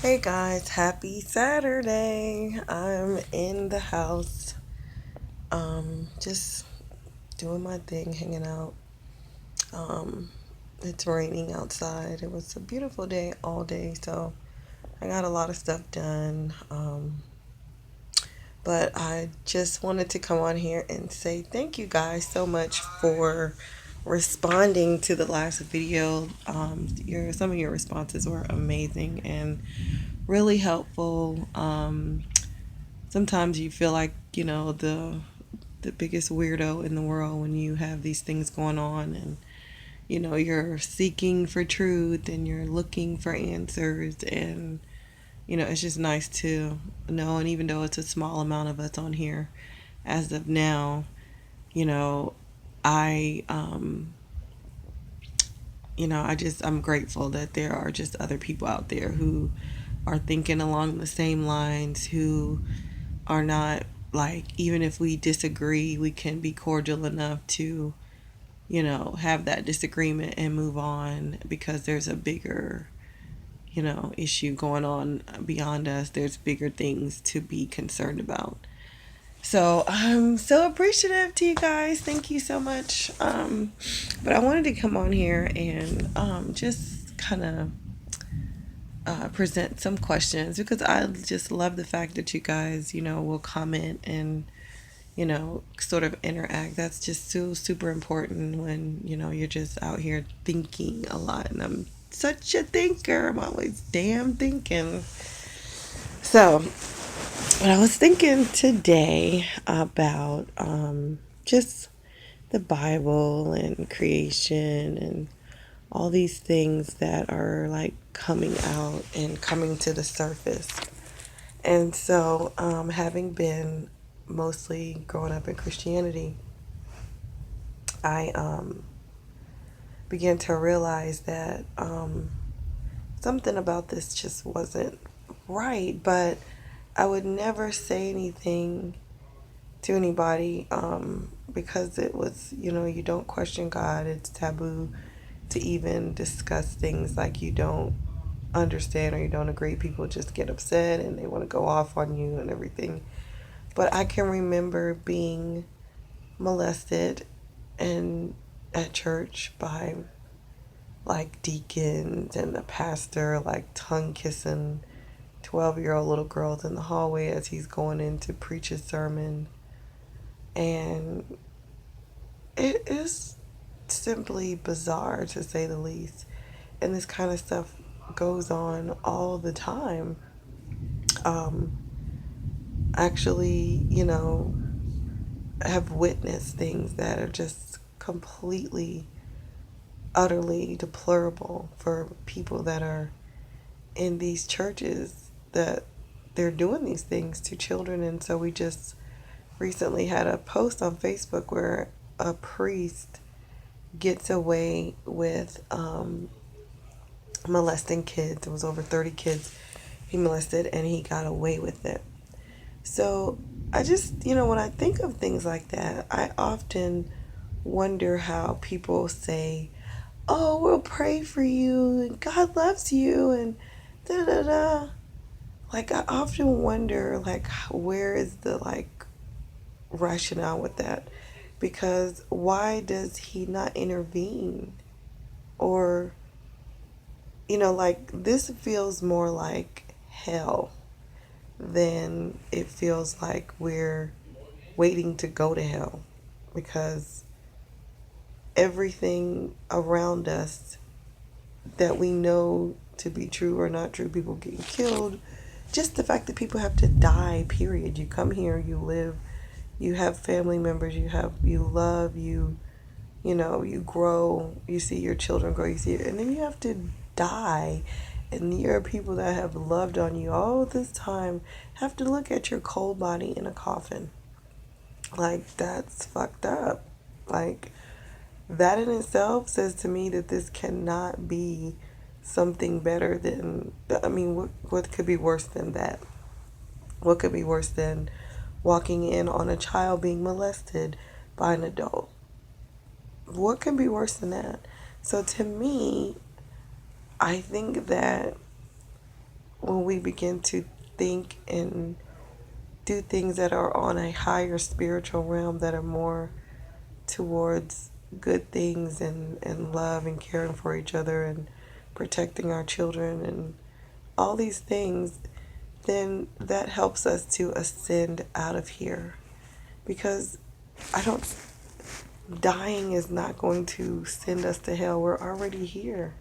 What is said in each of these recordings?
Hey guys, happy Saturday. I'm in the house, just doing my thing, hanging out. Um, it's raining outside. It was a beautiful day all day, so I got a lot of stuff done. But I just wanted to come on here and say thank you guys so much for responding to the last video. Some of your responses were amazing and really helpful. Sometimes you feel like the biggest weirdo in the world when you have these things going on, and you're seeking for truth and you're looking for answers, and it's just nice to know. And even though it's a small amount of us on here as of now, you know I I'm grateful that there are just other people out there who are thinking along the same lines, who are not like, even if we disagree, we can be cordial enough to, have that disagreement and move on because there's a bigger, issue going on beyond us. There's bigger things to be concerned about. So I'm so appreciative to you guys. Thank you so much. But I wanted to come on here and just kind of present some questions because I just love the fact that you guys, will comment and sort of interact. That's just so super important when, you're just out here thinking a lot. And I'm such a thinker. I'm always damn thinking. So, but I was thinking today about just the Bible and creation and all these things that are like coming out and coming to the surface. And so, having been mostly growing up in Christianity, I began to realize that something about this just wasn't right. But I would never say anything to anybody because it was, you don't question God. It's taboo to even discuss things like you don't understand or you don't agree. People just get upset and they want to go off on you and everything. But I can remember being molested and at church by like deacons and the pastor, like tongue kissing 12-year-old little girls in the hallway as he's going in to preach his sermon. And it is simply bizarre, to say the least. And this kind of stuff goes on all the time. Um, Actually, have witnessed things that are just completely, utterly deplorable for people that are in these churches, that they're doing these things to children. And so we just recently had a post on Facebook where a priest gets away with molesting kids. It was over 30 kids he molested, and he got away with it. So I just, when I think of things like that, I often wonder how people say, oh, we'll pray for you, and God loves you, and da da da. Like, I often wonder, like, where is the, like, rationale with that? Because why does he not intervene? Or, like, this feels more like hell than it feels like we're waiting to go to hell, because everything around us that we know to be true or not true, people getting killed, just the fact that people have to die, period. You come here, you live, you have family members, you love, you grow, you see your children grow, you see it, and then you have to die. And your people that have loved on you all this time have to look at your cold body in a coffin. Like, that's fucked up. Like, that in itself says to me that this cannot be something better than, I mean, what could be worse than that? What could be worse than walking in on a child being molested by an adult? What could be worse than that? So to me, I think that when we begin to think and do things that are on a higher spiritual realm, that are more towards good things and love and caring for each other and protecting our children and all these things, then that helps us to ascend out of here. Because I don't, dying is not going to send us to hell. We're already here.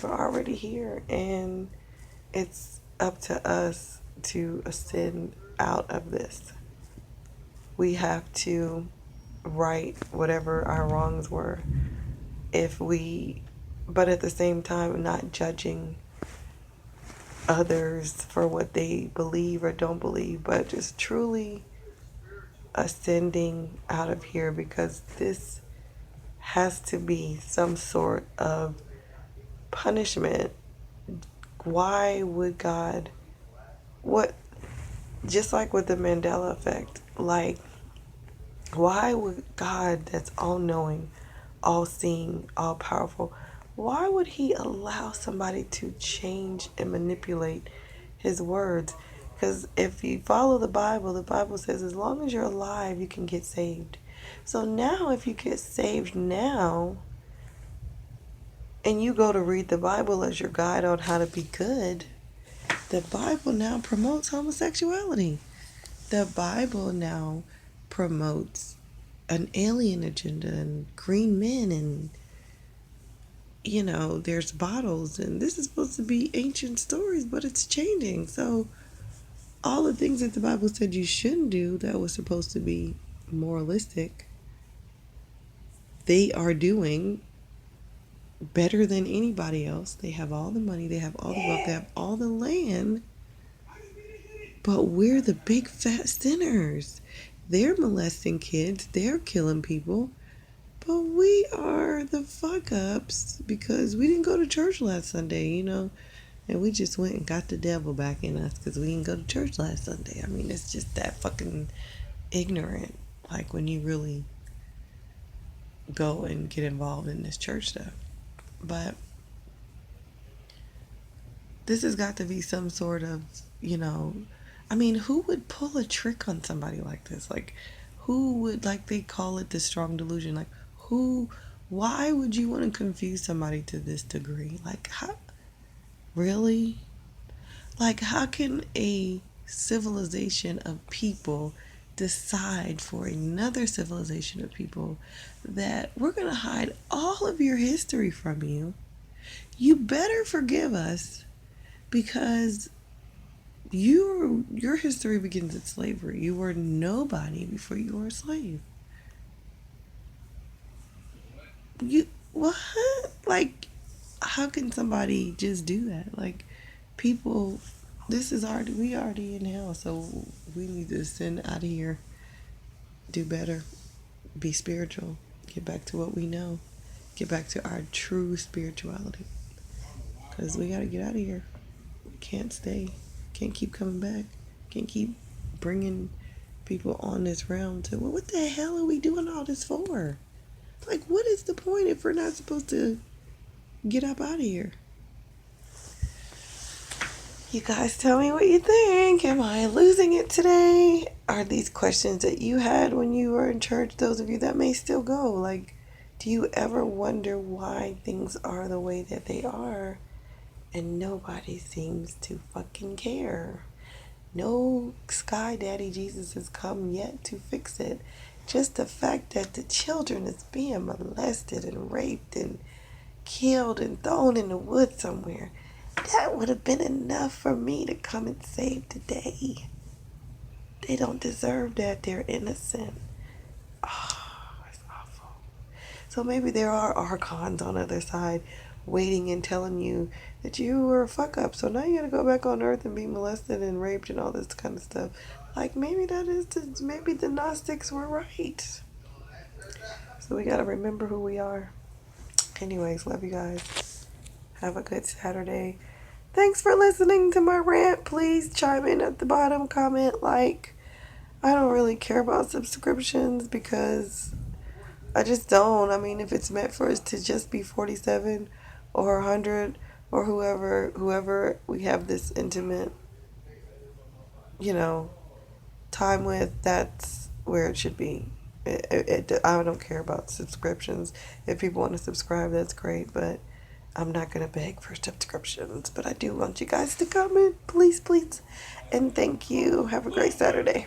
We're already here. And it's up to us to ascend out of this. We have to right whatever our wrongs were. But at the same time, not judging others for what they believe or don't believe, but just truly ascending out of here, because this has to be some sort of punishment. Why would God, what, just like with the Mandela effect, like, why would God, that's all knowing, all seeing, all powerful, why would he allow somebody to change and manipulate his words? Because if you follow the Bible says as long as you're alive, you can get saved. So now, if you get saved now, and you go to read the Bible as your guide on how to be good, the Bible now promotes homosexuality. The Bible now promotes an alien agenda and green men, and there's bottles, and this is supposed to be ancient stories, but it's changing. So all the things that the Bible said you shouldn't do, that was supposed to be moralistic, they are doing better than anybody else. They have all the money, they have all the wealth, they have all the land, but we're the big fat sinners. They're molesting kids, they're killing people, but we are the fuck ups because we didn't go to church last Sunday, and we just went and got the devil back in us because we didn't go to church last Sunday. I mean, it's just that fucking ignorant, like when you really go and get involved in this church stuff. But this has got to be some sort of, I mean, who would pull a trick on somebody like this? Like, who would, like, they call it the strong delusion. Like, why would you want to confuse somebody to this degree? Like, how, really? Like, how can a civilization of people decide for another civilization of people that we're going to hide all of your history from you? You better forgive us because your history begins at slavery. You were nobody before you were a slave. You what? Like, how can somebody just do that? Like, people, we already in hell, so we need to send out of here, do better, be spiritual, get back to what we know, get back to our true spirituality, because we got to get out of here. Can't stay, can't keep coming back, can't keep bringing people on this realm to, well, what the hell are we doing all this for? Like, what is the point if we're not supposed to get up out of here? You guys tell me what you think. Am I losing it today? Are these questions that you had when you were in church, those of you that may still go? Like, do you ever wonder why things are the way that they are and nobody seems to fucking care? No Sky Daddy Jesus has come yet to fix it. Just the fact that the children is being molested and raped and killed and thrown in the woods somewhere, that would have been enough for me to come and save today. They don't deserve that. They're innocent. Oh, it's awful. So maybe there are archons on the other side waiting and telling you that you were a fuck up. So now you gotta go back on earth and be molested and raped and all this kind of stuff. Like, maybe maybe the Gnostics were right. So we gotta remember who we are. Anyways, love you guys. Have a good Saturday. Thanks for listening to my rant. Please chime in at the bottom, comment, like. I don't really care about subscriptions because I just don't. I mean, if it's meant for us to just be 47 or 100 or whoever we have this intimate, you know, time with, that's where it should be. I don't care about subscriptions. If people want to subscribe, that's great, but I'm not going to beg for subscriptions. But I do want you guys to comment, please, please. And thank you. Have a great Saturday.